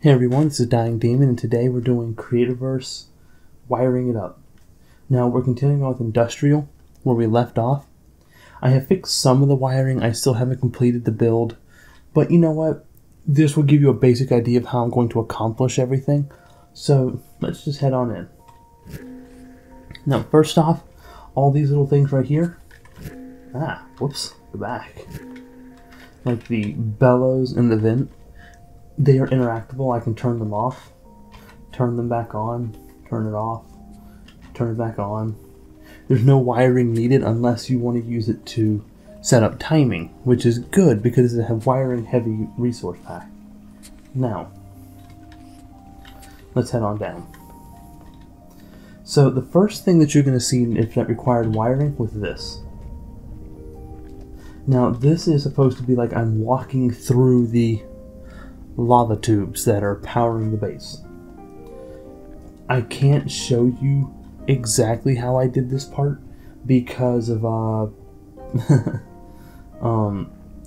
Hey everyone, this is Dying Demon, and today we're doing Creativerse, wiring it up. Now we're continuing on with Industrial, where we left off. I have fixed some of the wiring, I still haven't completed the build, but you know what? This will give you a basic idea of how I'm going to accomplish everything, so let's just head on in. Now first off, all these little things right here, the back. Like the bellows and the vent. They are interactable. I can turn them off, turn them back on, turn it off, turn it back on. There's no wiring needed unless you want to use it to set up timing, which is good because it's a wiring heavy resource pack. Now, let's head on down. So the first thing that you're going to see if that required wiring was this. Now this is supposed to be like I'm walking through the lava tubes that are powering the base. I can't show you exactly how I did this part because of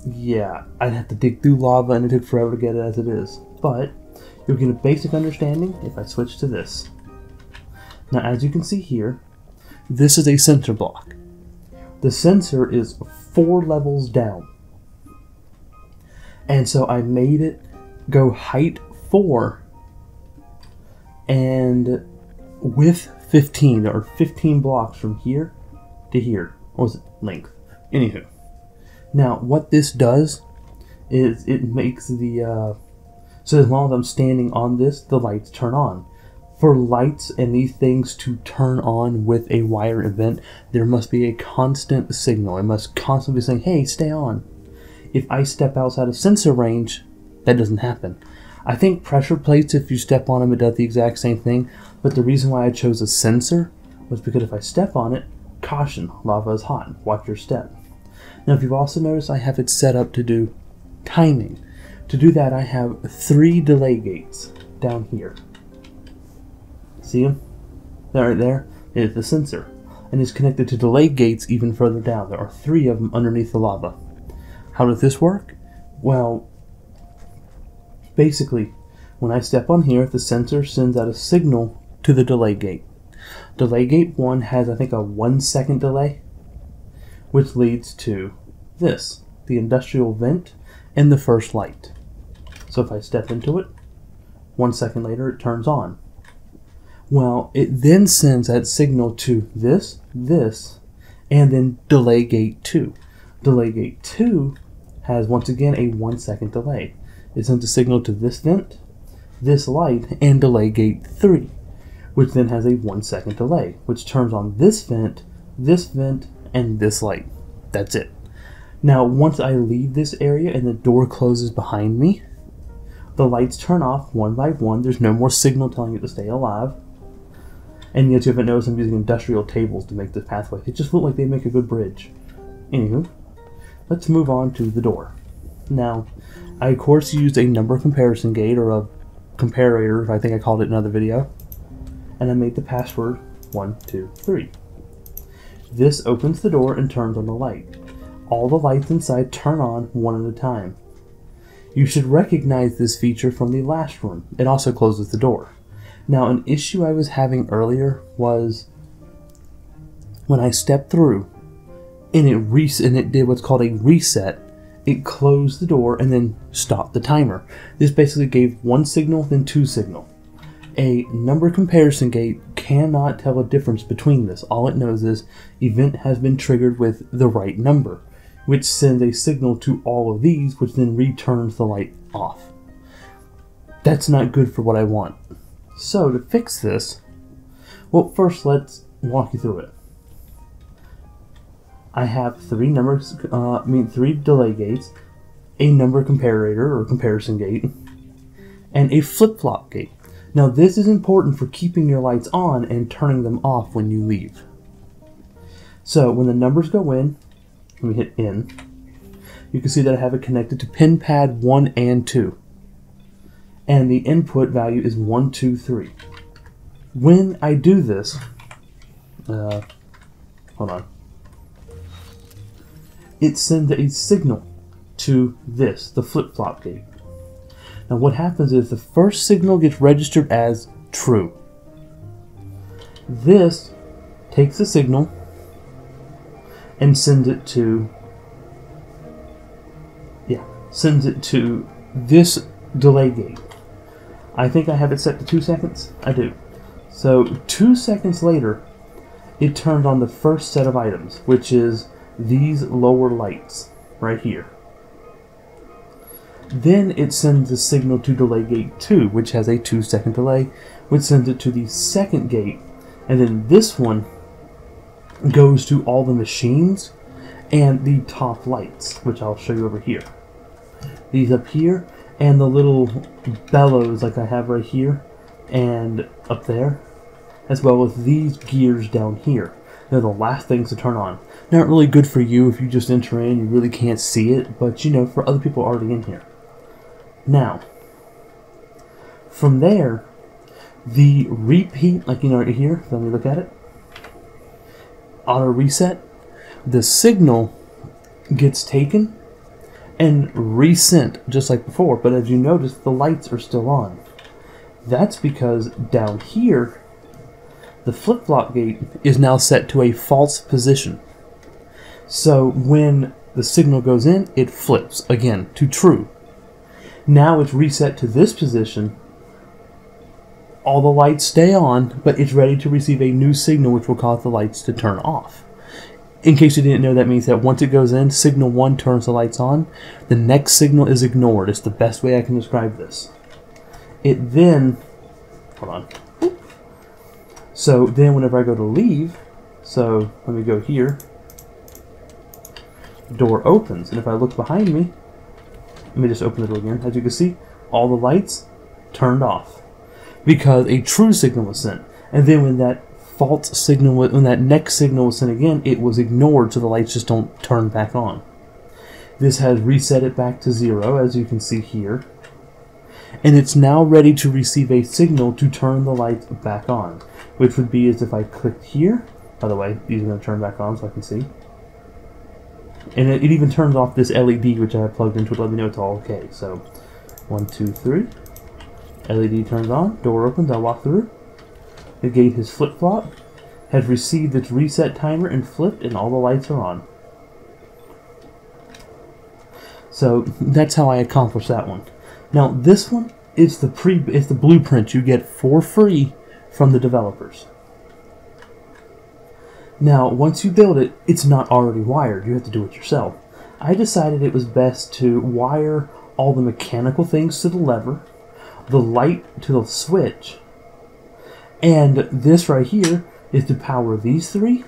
yeah, I'd have to dig through lava and it took forever to get it as it is, but you'll get a basic understanding if I switch to this. Now as you can see here, this is a sensor block. The sensor is 4 levels down, and so I made it go height 4 and width 15. There are 15 blocks from here to here. Or was it length? Anywho. Now what this does is it makes the so as long as I'm standing on this, the lights turn on. For lights and these things to turn on with a wire event, there must be a constant signal. It must constantly be saying, hey, stay on. If I step outside of sensor range, that doesn't happen. I think pressure plates, if you step on them, it does the exact same thing. But the reason why I chose a sensor was because if I step on it, caution, lava is hot. Watch your step. Now, if you've also noticed, I have it set up to do timing. To do that, I have 3 delay gates down here. See them? They're right there. It is the sensor. And it's connected to delay gates even further down. There are 3 of them underneath the lava. How does this work? Well, basically, when I step on here, the sensor sends out a signal to the delay gate. Delay gate 1 has, I think, a 1-second delay, which leads to this, the industrial vent and the first light. So if I step into it, 1 second later it turns on. Well, it then sends that signal to this, and then delay gate 2. Delay gate 2 has, once again, a 1-second delay. It sends a signal to this vent, this light, and delay gate 3, which then has a 1-second delay, which turns on this vent, and this light. That's it. Now, once I leave this area and the door closes behind me, the lights turn off one by one. There's no more signal telling it to stay alive. And yet you haven't noticed I'm using industrial tables to make this pathway. It just looked like they make a good bridge. Anywho, let's move on to the door. Now, I of course used a number comparison gate, or a comparator, I think I called it in another video, and I made the password 123. This opens the door and turns on the light. All the lights inside turn on one at a time. You should recognize this feature from the last room. It also closes the door. Now, an issue I was having earlier was when I stepped through and it did what's called a reset. It closed the door and then stopped the timer. This basically gave 1 signal, then 2 signal. A number comparison gate cannot tell a difference between this. All it knows is event has been triggered with the right number, which sends a signal to all of these, which then returns the light off. That's not good for what I want. So to fix this, well, first let's walk you through it. I have 3 delay gates, a number comparator or comparison gate, and a flip-flop gate. Now this is important for keeping your lights on and turning them off when you leave. So when the numbers go in, let me hit in, you can see that I have it connected to pin pad 1 and 2. And the input value is 1, 2, 3. When I do this, hold on. It sends a signal to this, the flip-flop gate. Now what happens is the first signal gets registered as true. This takes the signal and sends it to this delay gate. I think I have it set to 2 seconds. I do. So 2 seconds later, it turned on the first set of items, which is these lower lights right here. Then it sends the signal to delay gate 2, which has a 2-second delay, which sends it to the second gate, and then this one goes to all the machines and the top lights, which I'll show you over here. These up here, and the little bellows like I have right here and up there, as well as these gears down here. They're the last things to turn on. Not really good for you if you just enter in, you really can't see it, but you know, for other people already in here. Now, from there, the repeat, like you know right here, let me look at it, auto reset, the signal gets taken and resent just like before, but as you notice, the lights are still on. That's because down here, the flip-flop gate is now set to a false position. So when the signal goes in, it flips again to true. Now it's reset to this position. All the lights stay on, but it's ready to receive a new signal which will cause the lights to turn off. In case you didn't know, that means that once it goes in, signal 1 turns the lights on. The next signal is ignored. It's the best way I can describe this. It then, hold on. So then whenever I go to leave, so let me go here, door opens, and if I look behind me, let me just open the door again. As you can see, all the lights turned off because a true signal was sent. And then when that false signal, when that next signal was sent again, it was ignored, so the lights just don't turn back on. This has reset it back to 0, as you can see here. And it's now ready to receive a signal to turn the lights back on, which would be as if I clicked here. By the way, these are going to turn back on so I can see. And it even turns off this LED, which I have plugged into to let me know it's all okay. So, 1, 2, 3. LED turns on, door opens, I walk through. The gate has flip-flopped, has received its reset timer and flipped, and all the lights are on. So, that's how I accomplished that one. Now, this one is the blueprint you get for free from the developers. Now, once you build it, it's not already wired. You have to do it yourself. I decided it was best to wire all the mechanical things to the lever, the light to the switch, and this right here is to power these 3,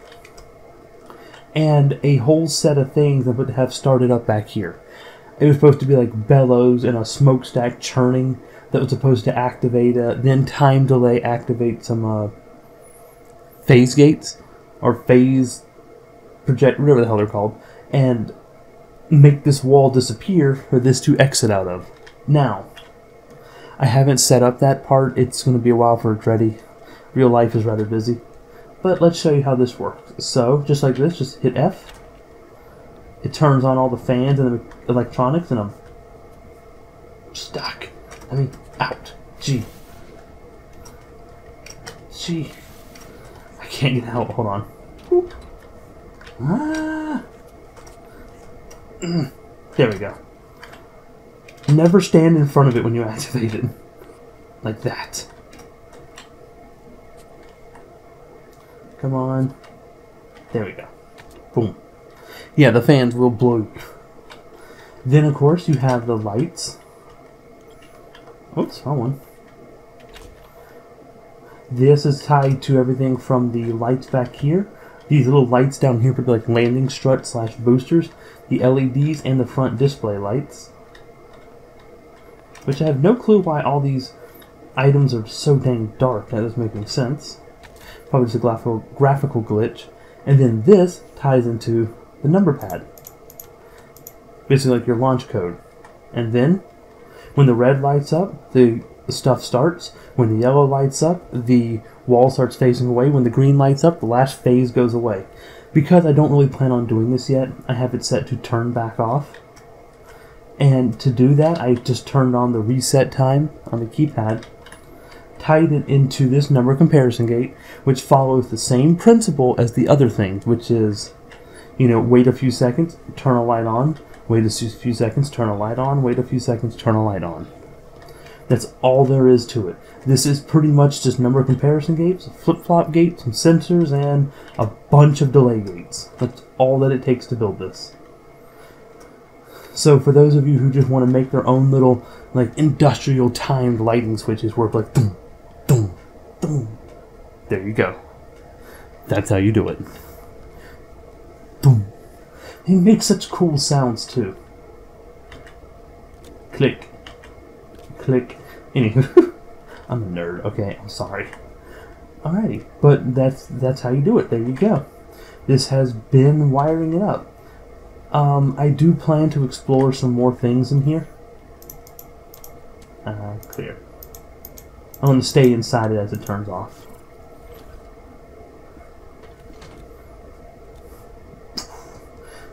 and a whole set of things that would have started up back here. It was supposed to be like bellows and a smokestack churning that was supposed to activate, then time delay activate some phase gates, or phase project, whatever the hell they're called, and make this wall disappear for this to exit out of. Now, I haven't set up that part. It's going to be a while for it's ready. Real life is rather busy. But let's show you how this works. So, just like this, just hit F. It turns on all the fans and the electronics, and I'm stuck. I mean, out. G. I can't get out. Hold on. Boop. Ah. There we go. Never stand in front of it when you activate it. Like that. Come on. There we go. Boom. Yeah, the fans will blow. Then, of course, you have the lights. Oops, wrong one. This is tied to everything from the lights back here. These little lights down here would be like landing struts / boosters. The LEDs and the front display lights. Which I have no clue why all these items are so dang dark. That doesn't make any sense. Probably just a graphical glitch. And then this ties into the number pad. Basically like your launch code. And then, when the red lights up, the stuff starts. When the yellow lights up, the wall starts facing away. When the green lights up, the last phase goes away. Because I don't really plan on doing this yet, I have it set to turn back off. And to do that, I just turned on the reset time on the keypad, tied it into this number comparison gate, which follows the same principle as the other thing, which is, you know, wait a few seconds, turn a light on, wait a few seconds, turn a light on, wait a few seconds, turn a light on. That's all there is to it. This is pretty much just number comparison gates, a flip-flop gate, some sensors, and a bunch of delay gates. That's all that it takes to build this. So for those of you who just want to make their own little, like, industrial timed lighting switches work like boom, boom, boom, there you go. That's how you do it. Boom. It makes such cool sounds too. Click. Click. Anywho, I'm a nerd. Okay, I'm sorry. Alrighty, but that's how you do it. There you go. This has been wiring it up. I do plan to explore some more things in here. Clear. I want to stay inside it as it turns off.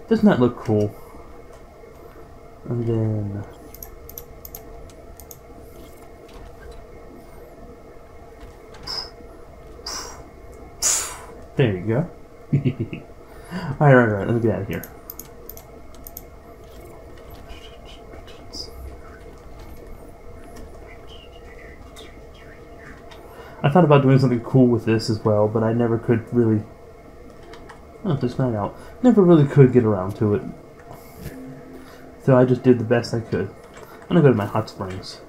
Doesn't that look cool? And then... there you go. Alright, let me get out of here. I thought about doing something cool with this as well, but I never could really... oh, just night out. Never really could get around to it. So I just did the best I could. I'm gonna go to my hot springs.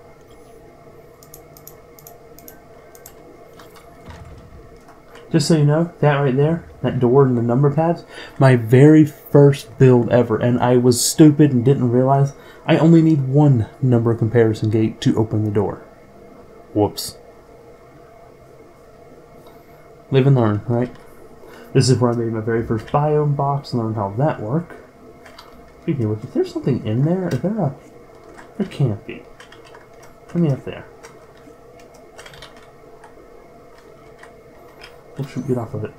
Just so you know, that right there, that door and the number pads, my very first build ever, and I was stupid and didn't realize I only need one number comparison gate to open the door. Whoops. Live and learn, right? This is where I made my very first biome box and learned how that worked. Speaking of which, if there's something in there, is there a... there can't be. Let me up there. Oh shoot, get off of it.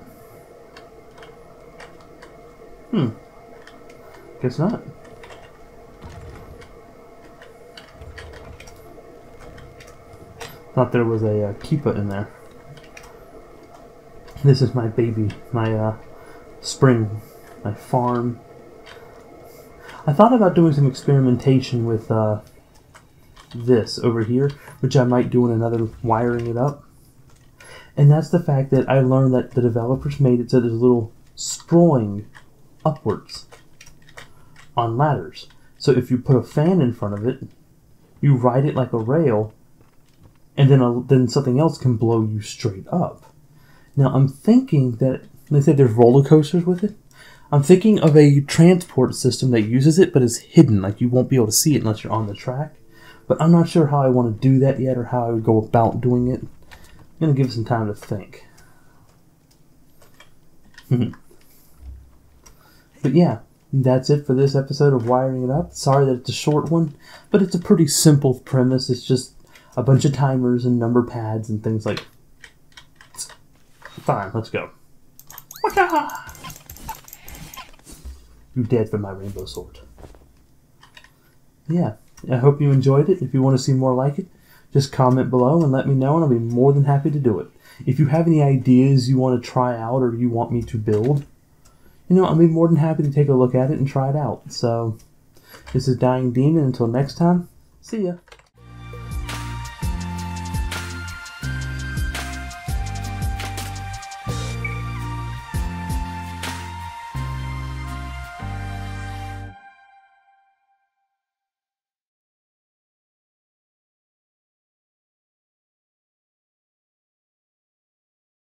Guess not. Thought there was a keepa in there. This is my baby, my spring, my farm. I thought about doing some experimentation with this over here, which I might do in another wiring it up. And that's the fact that I learned that the developers made it so there's a little scrolling upwards on ladders. So if you put a fan in front of it, you ride it like a rail, and then something else can blow you straight up. Now I'm thinking that, they say there's roller coasters with it. I'm thinking of a transport system that uses it but is hidden, like you won't be able to see it unless you're on the track. But I'm not sure how I want to do that yet or how I would go about doing it. I'm going to give it some time to think. But yeah, that's it for this episode of Wiring It Up. Sorry that it's a short one, but it's a pretty simple premise. It's just a bunch of timers and number pads and things like... fine, let's go. You dead for my rainbow sword. Yeah, I hope you enjoyed it. If you want to see more like it, just comment below and let me know, and I'll be more than happy to do it. If you have any ideas you want to try out or you want me to build, you know, I'll be more than happy to take a look at it and try it out. So, this is Dying Demon. Until next time, see ya.